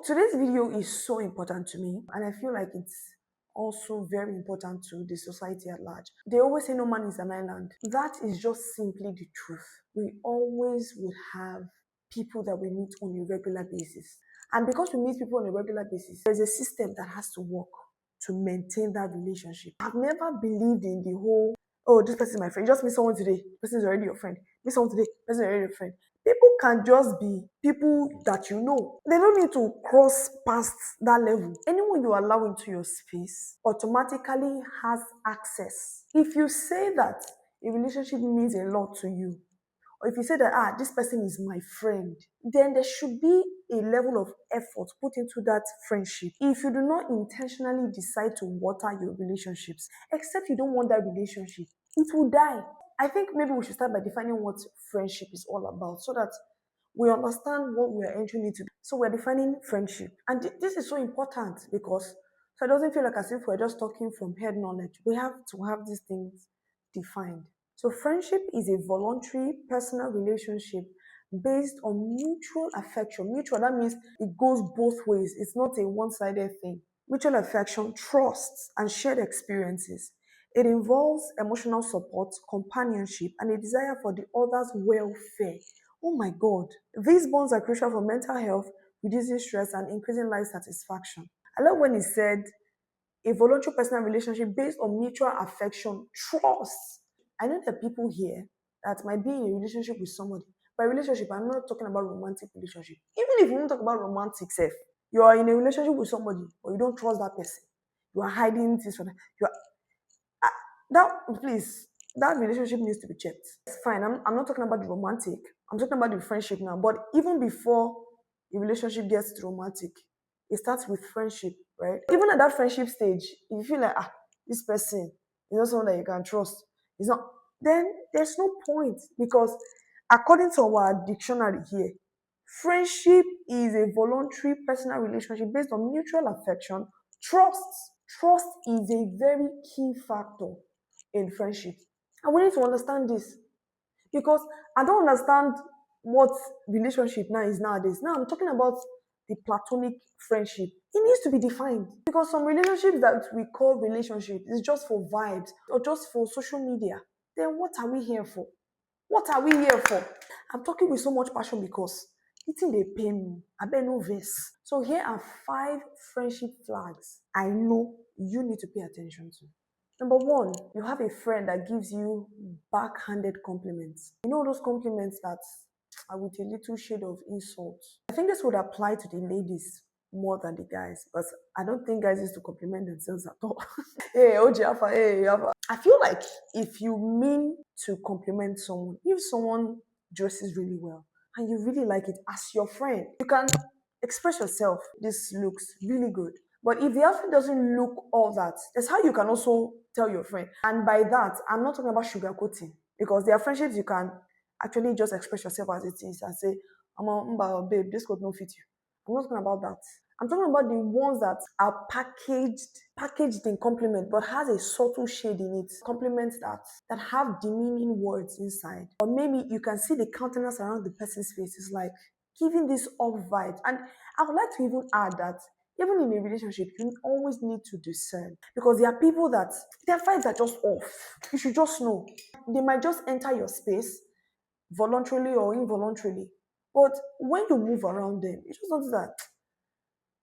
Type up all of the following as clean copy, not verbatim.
Today's video is so important to me, and I feel like it's also very important to the society at large. They always say no man is an island. That is just simply the truth. We always would have people that we meet on a regular basis. And because we meet people on a regular basis, there's a system that has to work to maintain that relationship. I've never believed in the whole, oh, this person is my friend. You just meet someone today, person is already your friend. Meet someone today, person is already your friend. People can just be people that you know. They don't need to cross past that level. Anyone you allow into your space automatically has access. If you say that a relationship means a lot to you, or if you say that this person is my friend, then there should be a level of effort put into that friendship. If you do not intentionally decide to water your relationships, except you don't want that relationship, it will die. I think maybe we should start by defining what friendship is all about so that we understand what we're entering into. So we're defining friendship. And this is so important because so it doesn't feel like as if we're just talking from head knowledge. We have to have these things defined. So friendship is a voluntary personal relationship based on mutual affection. Mutual, that means it goes both ways. It's not a one-sided thing. Mutual affection, trust, and shared experiences. It involves emotional support, companionship, and a desire for the other's welfare. Oh my God. These bonds are crucial for mental health, reducing stress, and increasing life satisfaction. I love when he said a voluntary personal relationship based on mutual affection, trust. I know there are people here that might be in a relationship with somebody. By relationship, I'm not talking about romantic relationship. Even if you don't talk about romantic self, you are in a relationship with somebody, but you don't trust that person. You are hiding things from them. You are that please, that relationship needs to be checked. It's fine. I'm not talking about the romantic. I'm talking about the friendship now. But even before the relationship gets to romantic, it starts with friendship, right? Even at that friendship stage, if you feel like this person is not someone that you can trust, it's not, then there's no point because according to our dictionary here, friendship is a voluntary personal relationship based on mutual affection, trust. Trust is a very key factor in friendship. And we need to understand this because I don't understand what relationship now is nowadays. Now I'm talking about the platonic friendship. It needs to be defined because some relationships that we call relationships is just for vibes or just for social media. Then what are we here for? What are we here for? I'm talking with so much passion because eating they pain me. I bet no verse. So here are 5 friendship flags I know you need to pay attention to. Number one, you have a friend that gives you backhanded compliments. You know those compliments that are with a little shade of insult. I think this would apply to the ladies more than the guys, but I don't think guys used to compliment themselves at all. Hey, OJ Alpha, hey, Alpha. I feel like if you mean to compliment someone, if someone dresses really well and you really like it as your friend, you can express yourself. This looks really good. But if the outfit doesn't look all that, that's how you can also tell your friend. And by that, I'm not talking about sugarcoating because there are friendships you can actually just express yourself as it is and say, I'm a babe, this could not fit you. I'm not talking about that. I'm talking about the ones that are packaged in compliment, but has a subtle shade in it. Compliments that have demeaning words inside. Or maybe you can see the countenance around the person's face. It's like giving this off vibe. And I would like to even add that even in a relationship, you always need to discern because there are people that their vibes are just off. You should just know. They might just enter your space voluntarily or involuntarily. But when you move around them, you just notice that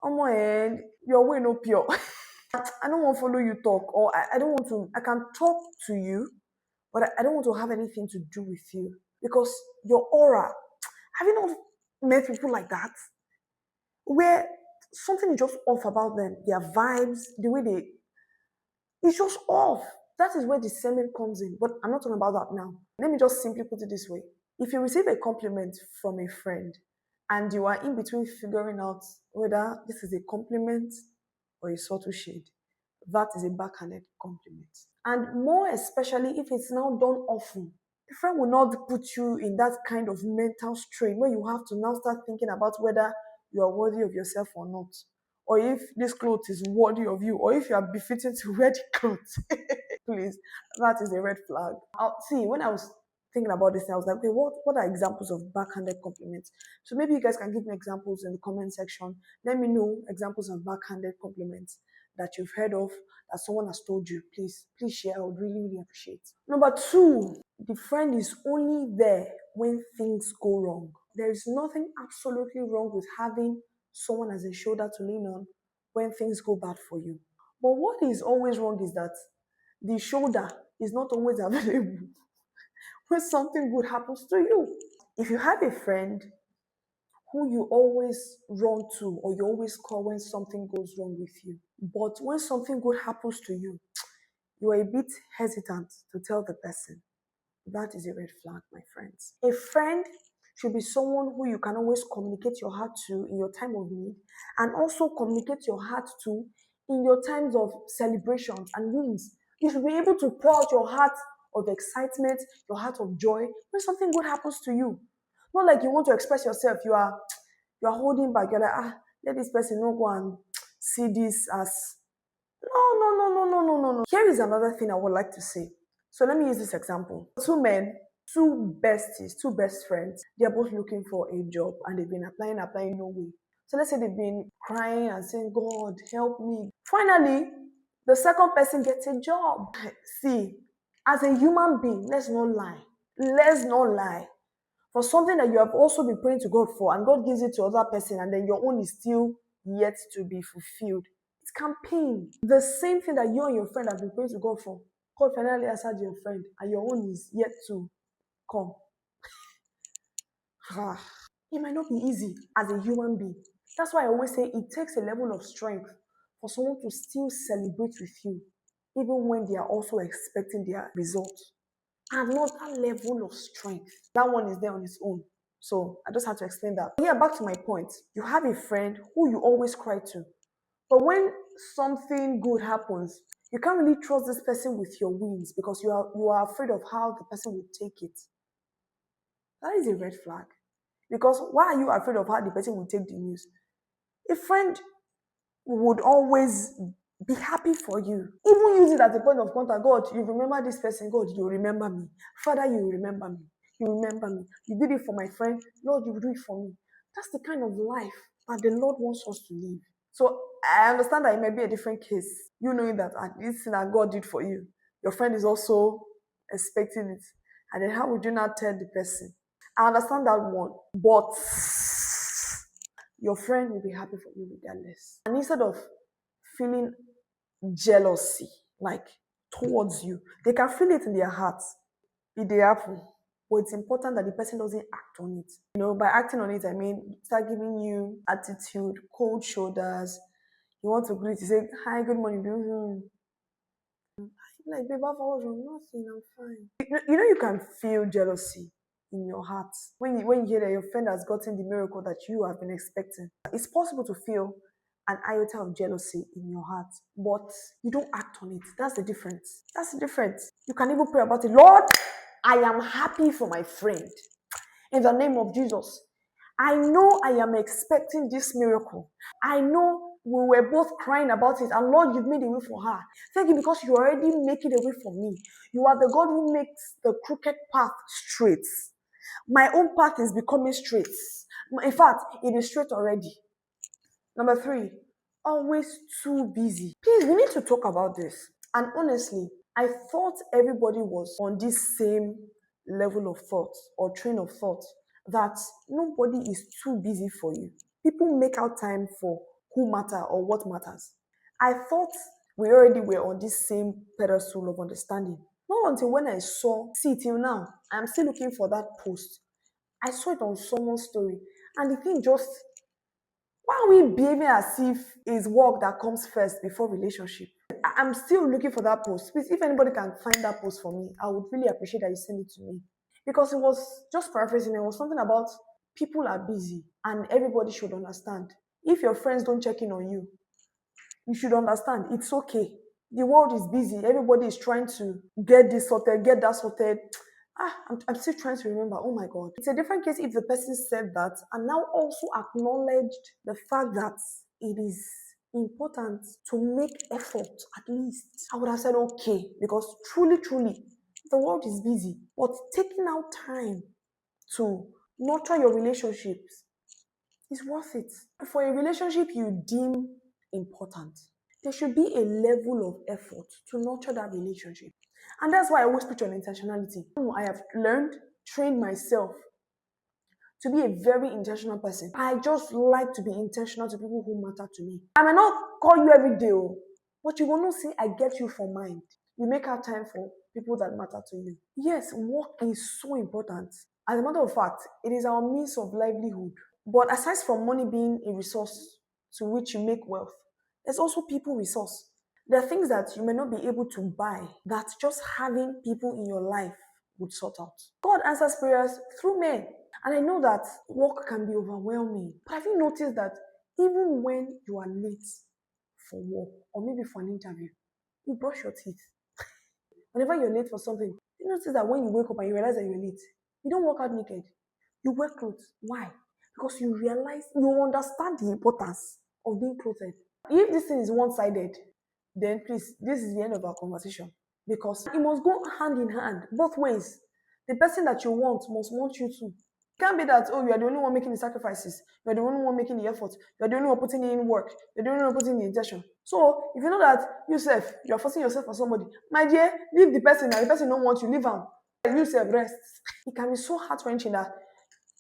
on my end, your way no pure. I don't want to follow you talk, or I don't want to. I can talk to you, but I don't want to have anything to do with you because your aura. Have you not met people like that where something is just off about them? Their vibes, the way they, it's just off. That is where discernment comes in. But I'm not talking about that now. Let me just simply put it this way: if you receive a compliment from a friend and you are in between figuring out whether this is a compliment or a subtle shade, that is a backhanded compliment. And more especially if it's now done often. A friend will not put you in that kind of mental strain where you have to now start thinking about whether you are worthy of yourself or not. Or if this clothes is worthy of you, or if you are befitting to wear the clothes. Please, that is a red flag. See, when I was thinking about this, and I was like, okay, what are examples of backhanded compliments? So maybe you guys can give me examples in the comment section. Let me know examples of backhanded compliments that you've heard of, that someone has told you. Please share. I would really, really appreciate. Number two, the friend is only there when things go wrong. There is nothing absolutely wrong with having someone as a shoulder to lean on when things go bad for you. But what is always wrong is that the shoulder is not always available when something good happens to you. If you have a friend who you always run to or you always call when something goes wrong with you, but when something good happens to you, you are a bit hesitant to tell the person, that is a red flag, my friends. A friend should be someone who you can always communicate your heart to in your time of need, and also communicate your heart to in your times of celebrations and wins. You should be able to pour out your heart of excitement, your heart of joy when something good happens to you. Not like you want to express yourself, you are holding back. You're like, let this person not go and see this as no. Here is another thing I would like to say. So let me use this example. Two men, two besties, two best friends, they're both looking for a job and they've been applying, no way. So let's say they've been crying and saying, God, help me. Finally, the second person gets a job. See, as a human being, let's not lie. Let's not lie. For something that you have also been praying to God for, and God gives it to other person, and then your own is still yet to be fulfilled. It can pain. The same thing that you and your friend have been praying to God for, God finally answered your friend, and your own is yet to come. It might not be easy as a human being. That's why I always say it takes a level of strength for someone to still celebrate with you, even when they are also expecting their result. Another level of strength. That one is there on its own. So I just have to explain that. Yeah, back to my point. You have a friend who you always cry to. But when something good happens, you can't really trust this person with your wins because you are afraid of how the person will take it. That is a red flag. Because why are you afraid of how the person will take the news? A friend would always be happy for you. Even use it as a point of contact. God, you remember this person. God, you remember me. Father, you remember me. You remember me. You did it for my friend. Lord, you will do it for me. That's the kind of life that the Lord wants us to live. So I understand that it may be a different case. You knowing that this thing that God did for you, your friend is also expecting it. And then how would you not tell the person? I understand that one. But your friend will be happy for you regardless. And instead of feeling jealousy, like towards you, they can feel it in their hearts. It they happen. But it's important that the person doesn't act on it. By acting on it, I mean, start giving you attitude, cold shoulders. You want to greet, you say, hi, good morning. Like, babe, how was wrong? Nothing, I'm fine. You can feel jealousy in your heart when you hear that your friend has gotten the miracle that you have been expecting. It's possible to feel an iota of jealousy in your heart, but you don't act on it. That's the difference. You can even pray about it. Lord, I am happy for my friend. In the name of Jesus, I know I am expecting this miracle. I know we were both crying about it, and Lord, you've made a way for her. Thank you because you already make it a way for me. You are the God who makes the crooked path straight. My own path is becoming straight. In fact, it is straight already. Number three, always too busy. Please, we need to talk about this. And honestly, I thought everybody was on this same level of thought or train of thought that nobody is too busy for you. People make out time for who matter or what matters. I thought we already were on this same pedestal of understanding. Not until when I see till now, I'm still looking for that post. I saw it on someone's story, and the thing just, why are we behaving as if it's work that comes first before relationship? I'm still looking for that post. Please, if anybody can find that post for me, I would really appreciate that you send it to me. Because it was, just paraphrasing, it was something about people are busy and everybody should understand. If your friends don't check in on you, you should understand it's okay. The world is busy. Everybody is trying to get this sorted, get that sorted. I'm still trying to remember. Oh my God. It's a different case if the person said that and now also acknowledged the fact that it is important to make effort at least. I would have said okay, because truly, the world is busy. But taking out time to nurture your relationships is worth it. For a relationship you deem important, there should be a level of effort to nurture that relationship. And that's why I always preach on intentionality. I have learned, trained myself to be a very intentional person. I just like to be intentional to people who matter to me. I might not call you every day, but you will not see I get you for mind. You make out time for people that matter to you. Yes, work is so important. As a matter of fact, it is our means of livelihood. But aside from money being a resource to which you make wealth, there's also people resource. There are things that you may not be able to buy that just having people in your life would sort out. God answers prayers through men. And I know that work can be overwhelming. But have you noticed that even when you are late for work or maybe for an interview, you brush your teeth? Whenever you're late for something, you notice that when you wake up and you realize that you're late, you don't walk out naked. You wear clothes. Why? Because you realize, you understand the importance of being clothed. If this thing is one-sided, then please, this is the end of our conversation. Because it must go hand in hand, both ways. The person that you want must want you too. It can't be that, oh, you are the only one making the sacrifices. You are the only one making the effort. You are the only one putting in work. You are the only one putting in the intention. So, if you know that yourself, you are forcing yourself on somebody, my dear, leave the person and the person don't want you, leave him. You self rest. It can be so heart-wrenching that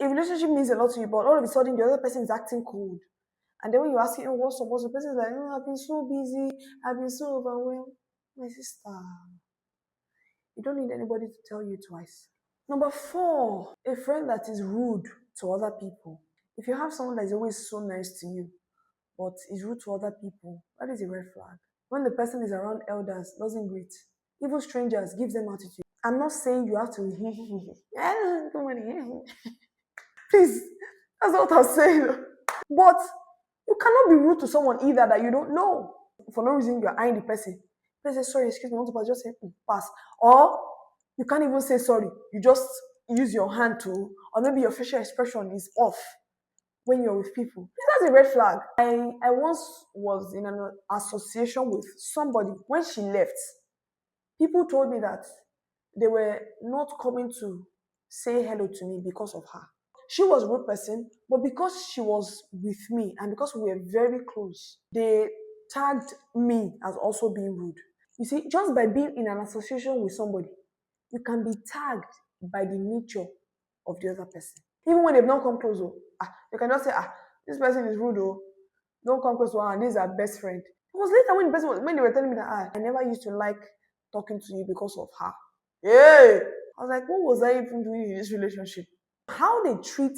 a relationship means a lot to you, but all of a sudden the other person is acting cold. And then when you ask him, oh, what's up, the person is like, oh, I've been so busy, I've been so overwhelmed. My sister, you don't need anybody to tell you twice. Number 4, a friend that is rude to other people. If you have someone that is always so nice to you, but is rude to other people, that is a red flag. When the person is around elders, doesn't greet, even strangers, gives them attitude. I'm not saying you have to, please, that's not what I'm saying. But you cannot be rude to someone either that you don't know. For no reason, you're eyeing the person. They say, sorry, excuse me, I want to pass. Just say, pass. Or you can't even say sorry. You just use your hand to, or maybe your facial expression is off when you're with people. That's a red flag. I once was in an association with somebody. When she left, people told me that they were not coming to say hello to me because of her. She was a rude person, but because she was with me and because we were very close, they tagged me as also being rude. You see, just by being in an association with somebody, you can be tagged by the nature of the other person. Even when they've not come close, you can just say, this person is rude, don't come close to her, and this is our best friend. It was later when they were telling me that I never used to like talking to you because of her. Yeah. I was like, what was I even doing in this relationship? How they treat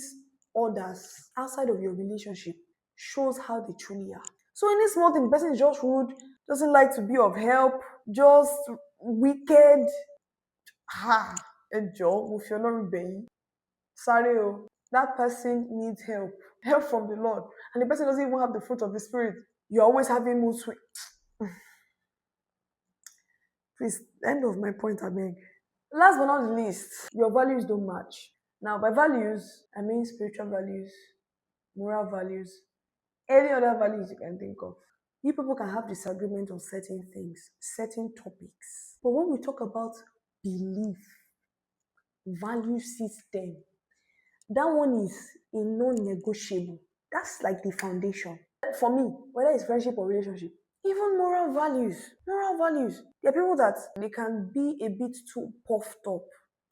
others outside of your relationship shows how they truly are. So any small thing, the person is just rude, doesn't like to be of help, just wicked. Ẹjọ́, mo fi Ọlọ́run bẹ̀ yín. Sorry, that person needs help from the Lord, and the person doesn't even have the fruit of the Spirit. You're always having mood swings. Please, end of my point, I beg. Last but not least, your values don't match. Now, by values, I mean spiritual values, moral values, any other values you can think of. You people can have disagreement on certain things, certain topics. But when we talk about belief, value system, that one is a non-negotiable. That's like the foundation. For me, whether it's friendship or relationship, even moral values. There are people that they can be a bit too puffed up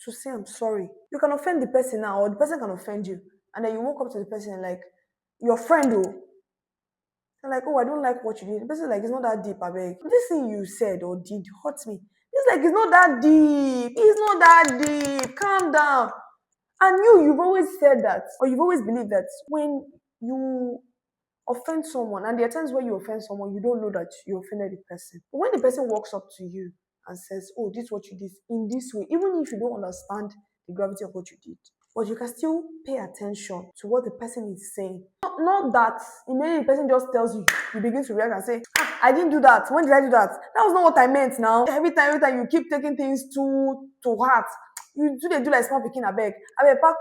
to say I'm sorry. You can offend the person now, or the person can offend you. And then you walk up to the person and like, your friend they're like, oh, I don't like what you did. The person is like, it's not that deep, I beg. This thing you said or did hurts me. It's like, it's not that deep. It's not that deep. Calm down. And you've always said that, or you've always believed that when you offend someone, and there are times where you offend someone, you don't know that you offended the person. But when the person walks up to you and says, oh, this is what you did in this way, even if you don't understand the gravity of what you did, but you can still pay attention to what the person is saying. Not that immediately the person just tells you, you begin to react and say, I didn't do that. When did I do that? That was not what I meant now. Every time you keep taking things to heart. You do like small picking, I beg back.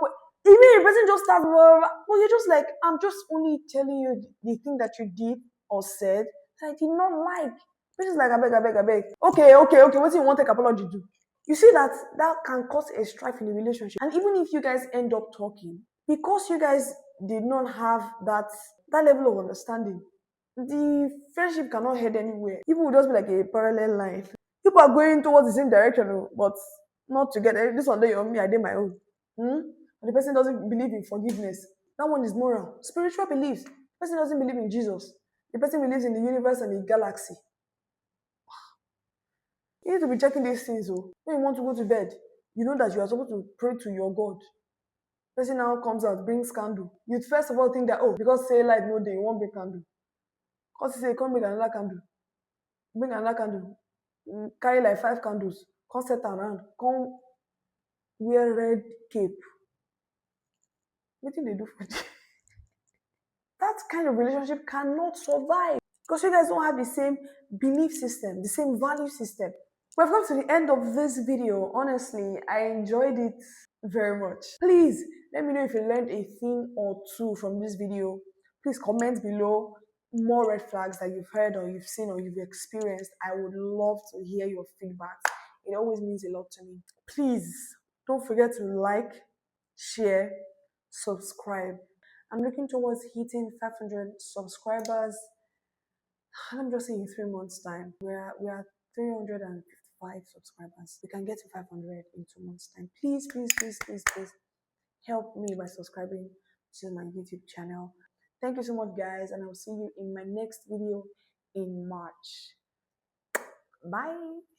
Even if the person just starts, well, you're just like, I'm just only telling you the thing that you did or said that I did not like. The person's like, I beg. Okay. What do you want to take apology do? You see that that can cause a strife in the relationship. And even if you guys end up talking, because you guys did not have that level of understanding, the friendship cannot head anywhere. People will just be like a parallel line. People are going towards the same direction, oh, but not together. This one day you're on me, I did my own. Hmm? And the person doesn't believe in forgiveness. That one is moral. Spiritual beliefs. The person doesn't believe in Jesus. The person believes in the universe and the galaxy. You need to be checking these things. Oh. When you want to go to bed, you know that you are supposed to pray to your God. Person now comes out, brings candle. You'd first of all think that, oh, because say light no day, you won't bring candle. Because he say, come bring another candle. Bring another candle. Carry like 5 candles. Come set around. Come wear red cape. What do they do for you? That kind of relationship cannot survive. Because you guys don't have the same belief system, the same value system. We've come to the end of this video. Honestly, I enjoyed it very much. Please let me know if you learned a thing or two from this video. Please comment below more red flags that you've heard or you've seen or you've experienced. I would love to hear your feedback. It always means a lot to me. Please don't forget to like, share, subscribe. I'm looking towards hitting 500 subscribers. I'm just saying in 3 months' time. We are 355 subscribers. We can get to 500 in 2 months' time. Please, please, please, please, please help me by subscribing to my YouTube channel. Thank you so much, guys, and I'll see you in my next video in March. Bye.